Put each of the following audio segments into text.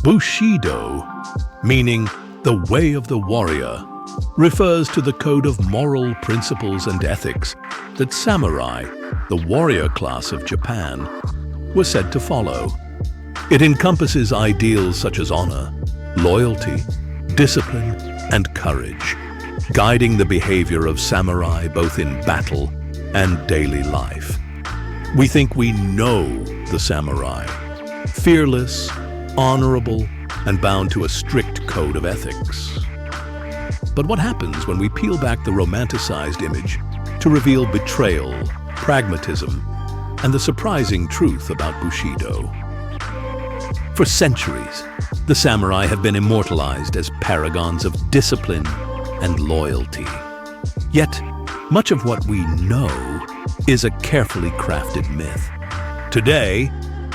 Bushido, meaning the way of the warrior, refers to the code of moral principles and ethics that samurai, the warrior class of Japan, were said to follow. It encompasses ideals such as honor, loyalty, discipline, and courage, guiding the behavior of samurai both in battle and daily life. We think we know the samurai, fearless, honorable, and bound to a strict code of ethics. But what happens when we peel back the romanticized image to reveal betrayal, pragmatism, and the surprising truth about Bushido? For centuries, the samurai have been immortalized as paragons of discipline and loyalty. Yet, much of what we know is a carefully crafted myth. Today,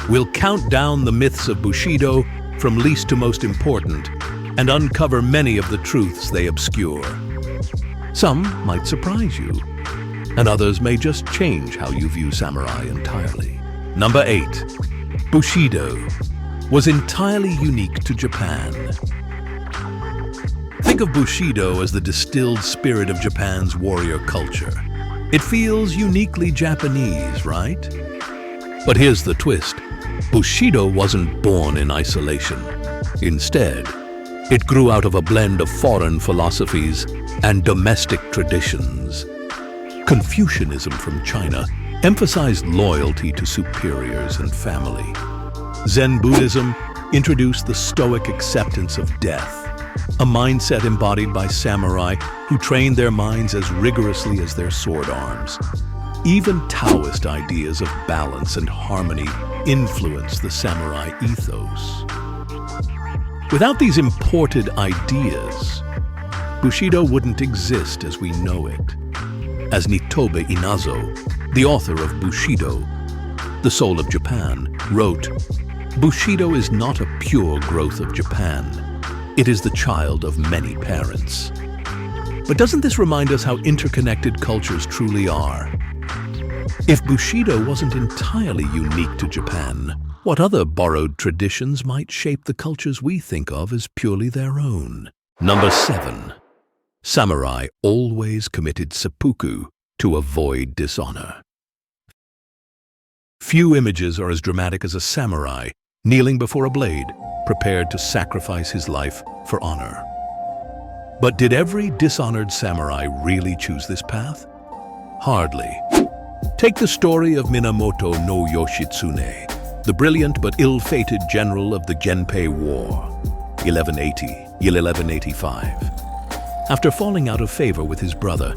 we'll count down the myths of Bushido from least to most important and uncover many of the truths they obscure. Some might surprise you, and others may just change how you view samurai entirely. Number 8. Bushido was entirely unique to Japan. Think of Bushido as the distilled spirit of Japan's warrior culture. It feels uniquely Japanese, right? But here's the twist. Bushido wasn't born in isolation. Instead, it grew out of a blend of foreign philosophies and domestic traditions. Confucianism from China emphasized loyalty to superiors and family. Zen Buddhism introduced the Stoic acceptance of death, a mindset embodied by samurai who trained their minds as rigorously as their sword arms. Even Taoist ideas of balance and harmony influenced the samurai ethos. Without these imported ideas, Bushido wouldn't exist as we know it. As Nitobe Inazo, the author of Bushido, The Soul of Japan, wrote, "Bushido is not a pure growth of Japan. It is the child of many parents." But doesn't this remind us how interconnected cultures truly are? If Bushido wasn't entirely unique to Japan, what other borrowed traditions might shape the cultures we think of as purely their own? Number 7. Samurai always committed seppuku to avoid dishonor. Few images are as dramatic as a samurai kneeling before a blade, prepared to sacrifice his life for honor. But did every dishonored samurai really choose this path? Hardly. Take the story of Minamoto no Yoshitsune, the brilliant but ill-fated general of the Genpei War, 1180–1185. After falling out of favor with his brother,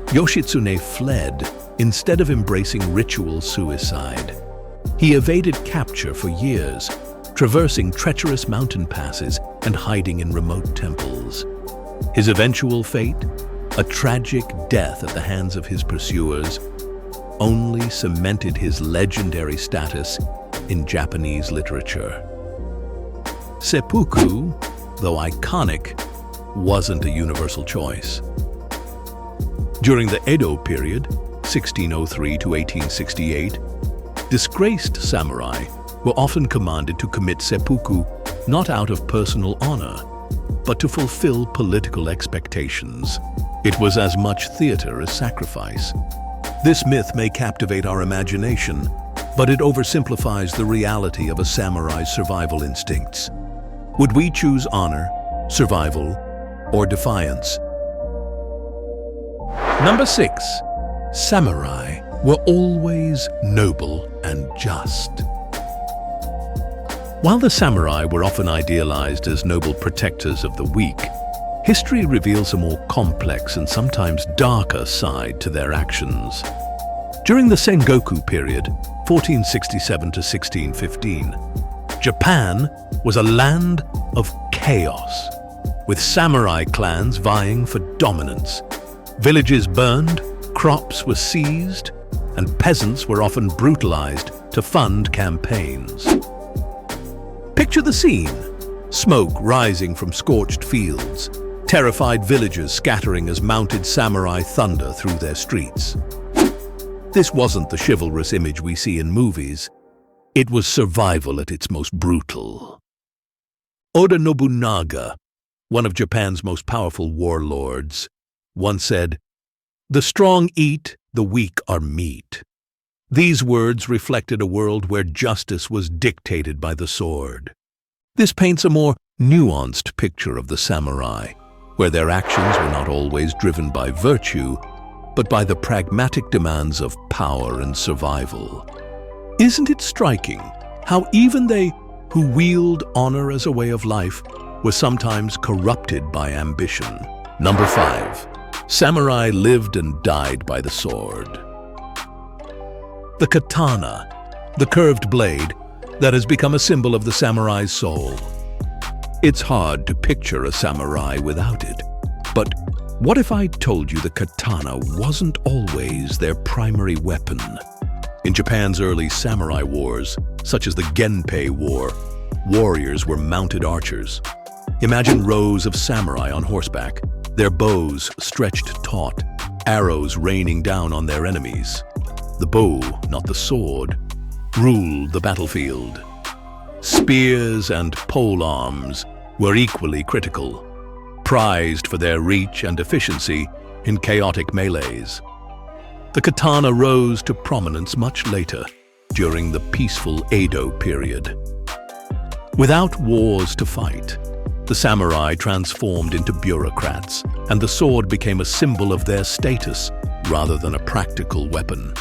Yoshitsune fled instead of embracing ritual suicide. He evaded capture for years, traversing treacherous mountain passes and hiding in remote temples. His eventual fate, a tragic death at the hands of his pursuers, only cemented his legendary status in Japanese literature. Seppuku, though iconic, wasn't a universal choice. During the Edo period, 1603 to 1868, disgraced samurai were often commanded to commit seppuku not out of personal honor, but to fulfill political expectations. It was as much theater as sacrifice. This myth may captivate our imagination, but it oversimplifies the reality of a samurai's survival instincts. Would we choose honor, survival, or defiance? Number 6. Samurai were always noble and just. While the samurai were often idealized as noble protectors of the weak, history reveals a more complex and sometimes darker side to their actions. During the Sengoku period, 1467 to 1615, Japan was a land of chaos, with samurai clans vying for dominance. Villages burned, crops were seized, and peasants were often brutalized to fund campaigns. Picture the scene: smoke rising from scorched fields, terrified villagers scattering as mounted samurai thunder through their streets. This wasn't the chivalrous image we see in movies. It was survival at its most brutal. Oda Nobunaga, one of Japan's most powerful warlords, once said, "The strong eat, the weak are meat." These words reflected a world where justice was dictated by the sword. This paints a more nuanced picture of the samurai, where their actions were not always driven by virtue, but by the pragmatic demands of power and survival. Isn't it striking how even they who wield honor as a way of life were sometimes corrupted by ambition? Number 5. Samurai lived and died by the sword. The katana, the curved blade that has become a symbol of the samurai's soul. It's hard to picture a samurai without it. But what if I told you the katana wasn't always their primary weapon? In Japan's early samurai wars, such as the Genpei War, warriors were mounted archers. Imagine rows of samurai on horseback, their bows stretched taut, arrows raining down on their enemies. The bow, not the sword, ruled the battlefield. Spears and polearms were equally critical, prized for their reach and efficiency in chaotic melees. The katana rose to prominence much later, during the peaceful Edo period. Without wars to fight, the samurai transformed into bureaucrats, and the sword became a symbol of their status rather than a practical weapon.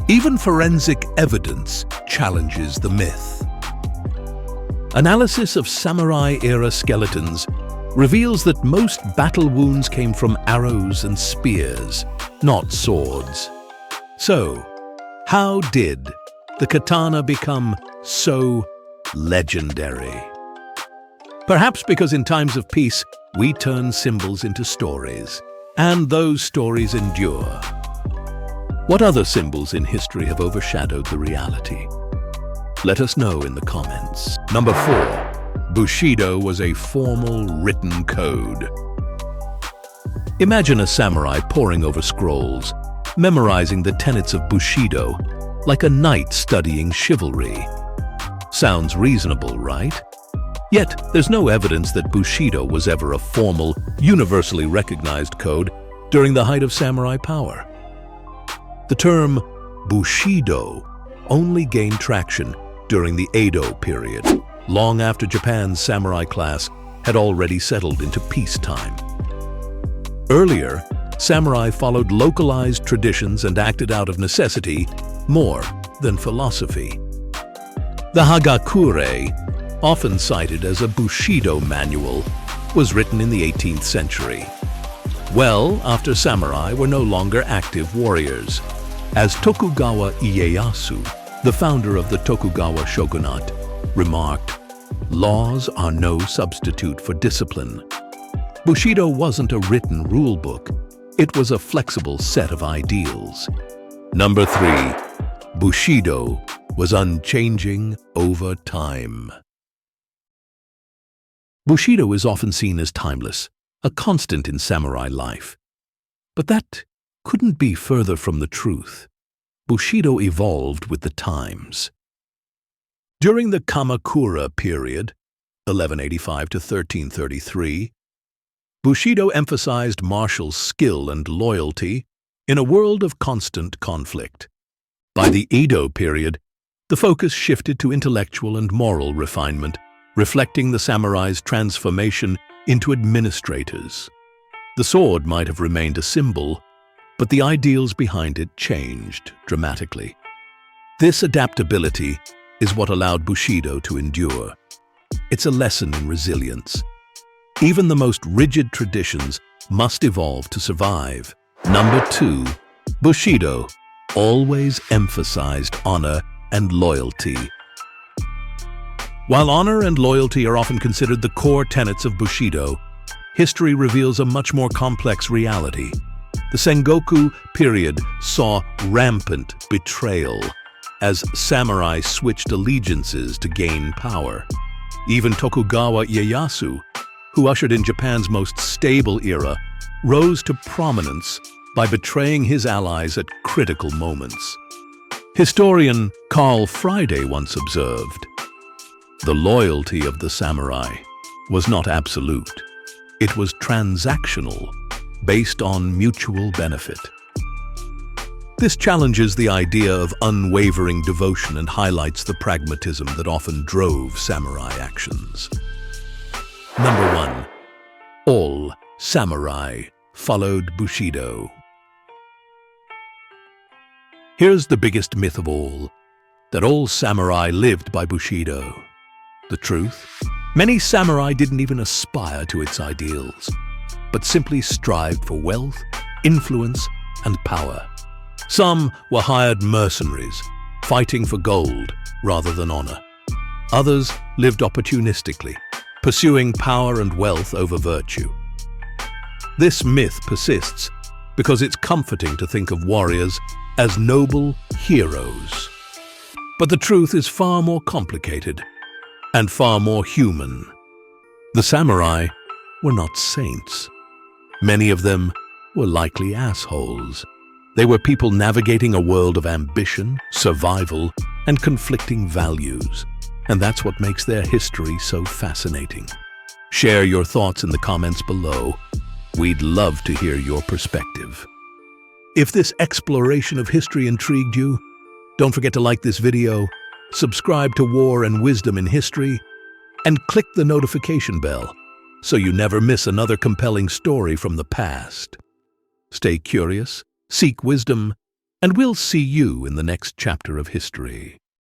Even forensic evidence challenges the myth. Analysis of samurai-era skeletons reveals that most battle wounds came from arrows and spears, not swords. So, how did the katana become so legendary? Perhaps because in times of peace, we turn symbols into stories, and those stories endure. What other symbols in history have overshadowed the reality? Let us know in the comments. Number 4. Bushido was a formal written code. Imagine a samurai poring over scrolls, memorizing the tenets of Bushido, like a knight studying chivalry. Sounds reasonable, right? Yet, there's no evidence that Bushido was ever a formal, universally recognized code during the height of samurai power. The term Bushido only gained traction during the Edo period, long after Japan's samurai class had already settled into peacetime. Earlier, samurai followed localized traditions and acted out of necessity more than philosophy. The Hagakure, often cited as a Bushido manual, was written in the 18th century, well after samurai were no longer active warriors. As Tokugawa Ieyasu, the founder of the Tokugawa shogunate, remarked, "Laws are no substitute for discipline." Bushido wasn't a written rule book, it was a flexible set of ideals. Number 3. Bushido was unchanging over time. Bushido is often seen as timeless, a constant in samurai life. But that couldn't be further from the truth. Bushido evolved with the times. During the Kamakura period, 1185 to 1333, Bushido emphasized martial skill and loyalty in a world of constant conflict. By the Edo period, the focus shifted to intellectual and moral refinement, reflecting the samurai's transformation into administrators. The sword might have remained a symbol, but the ideals behind it changed dramatically. This adaptability is what allowed Bushido to endure. It's a lesson in resilience. Even the most rigid traditions must evolve to survive. Number 2. Bushido always emphasized honor and loyalty. While honor and loyalty are often considered the core tenets of Bushido, history reveals a much more complex reality. The Sengoku period saw rampant betrayal as samurai switched allegiances to gain power. Even Tokugawa Ieyasu, who ushered in Japan's most stable era, rose to prominence by betraying his allies at critical moments. Historian Carl Friday once observed, The loyalty of the samurai was not absolute. It was transactional, based on mutual benefit. This challenges the idea of unwavering devotion and highlights the pragmatism that often drove samurai actions. Number 1. All samurai followed Bushido. Here's the biggest myth of all, that all samurai lived by Bushido. The truth? Many samurai didn't even aspire to its ideals, but simply strived for wealth, influence, and power. Some were hired mercenaries, fighting for gold rather than honor. Others lived opportunistically, pursuing power and wealth over virtue. This myth persists because it's comforting to think of warriors as noble heroes. But the truth is far more complicated and far more human. The samurai were not saints. Many of them were likely assholes. They were people navigating a world of ambition, survival, and conflicting values. And that's what makes their history so fascinating. Share your thoughts in the comments below. We'd love to hear your perspective. If this exploration of history intrigued you, don't forget to like this video, subscribe to War and Wisdom in History, and click the notification bell so you never miss another compelling story from the past. Stay curious, seek wisdom, and we'll see you in the next chapter of history.